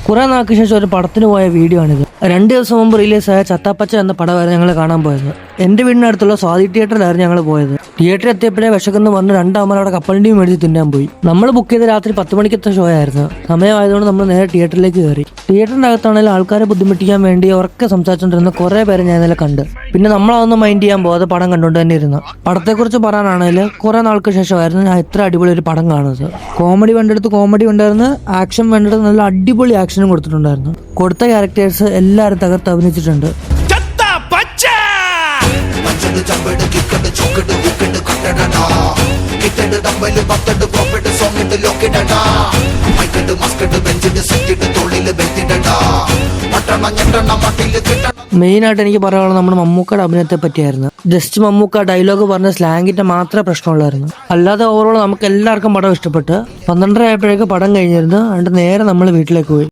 കുറെ നാൾക്ക് ശേഷം ഒരു പടത്തിന് പോയ വീഡിയോ ആണിത്. 2 ദിവസം മുമ്പ് റിലീസായ ചത്താപ്പച്ച എന്ന പടമായിരുന്നു ഞങ്ങൾ കാണാൻ പോയത്. എന്റെ വീടിനടുത്തുള്ള സ്വാതി തിയേറ്ററിലായിരുന്നു ഞങ്ങൾ പോയത്. തിയേറ്ററിൽ എത്തിയപ്പോഴേ വിശക്കെന്ന് പറഞ്ഞ് 2 അമ്മ അവിടെ കപ്പലണ്ടിയും മേടിച്ച് തിന്നാൻ പോയി. നമ്മൾ ബുക്ക് ചെയ്ത് രാത്രി 10 മണിക്കത്തെ ഷോ ആയിരുന്നു. സമയമായതുകൊണ്ട് നമ്മൾ നേരെ തിയേറ്ററിലേക്ക് കയറി. തിയേറ്ററിന്റെ അകത്താണെങ്കിൽ ആൾക്കാരെ ബുദ്ധിമുട്ടിക്കാൻ വേണ്ടി ഉറക്കെ സംസാരിച്ചുകൊണ്ടിരുന്ന കുറെ പേരെ ഞാൻ ഇന്നലെ കണ്ട്. പിന്നെ നമ്മളതൊന്നും മൈൻഡ് ചെയ്യാൻ പോകാതെ പടം കണ്ടുകൊണ്ട് തന്നെ ഇരുന്നു. പടത്തെക്കുറിച്ച് പറയാനാണെങ്കിൽ കുറെ നാൾക്ക് ശേഷമായിരുന്നു ഞാൻ ഇത്ര അടിപൊളി ഒരു പടം കാണുന്നത്. കോമഡി വേണ്ടെടുത്ത് കോമഡി ഉണ്ടായിരുന്നു, ആക്ഷൻ വേണ്ടെടുത്ത് നല്ല അടിപൊളി ആക്ഷനും കൊടുത്തിട്ടുണ്ടായിരുന്നു. കൊടുത്ത ക്യാരക്ടേഴ്സ് എല്ലാവരും തകർത്ത് അഭിനയിച്ചിട്ടുണ്ട്. മെയിനായിട്ട് എനിക്ക് പറയാനുള്ളത് നമ്മുടെ മമ്മൂക്കയുടെ അഭിനയത്തെ പറ്റിയായിരുന്നു. ജസ്റ്റ് മമ്മൂക്ക ഡയലോഗ് പറഞ്ഞ സ്ലാങ്ങിന്റെ മാത്രമേ പ്രശ്നമുള്ളായിരുന്നു. അല്ലാതെ ഓവറോൾ നമുക്ക് എല്ലാവർക്കും പടം ഇഷ്ടപ്പെട്ട് 12 ആയപ്പോഴേക്ക് പടം കഴിഞ്ഞിരുന്നു. അതുകൊണ്ട് നേരെ നമ്മൾ വീട്ടിലേക്ക് പോയി.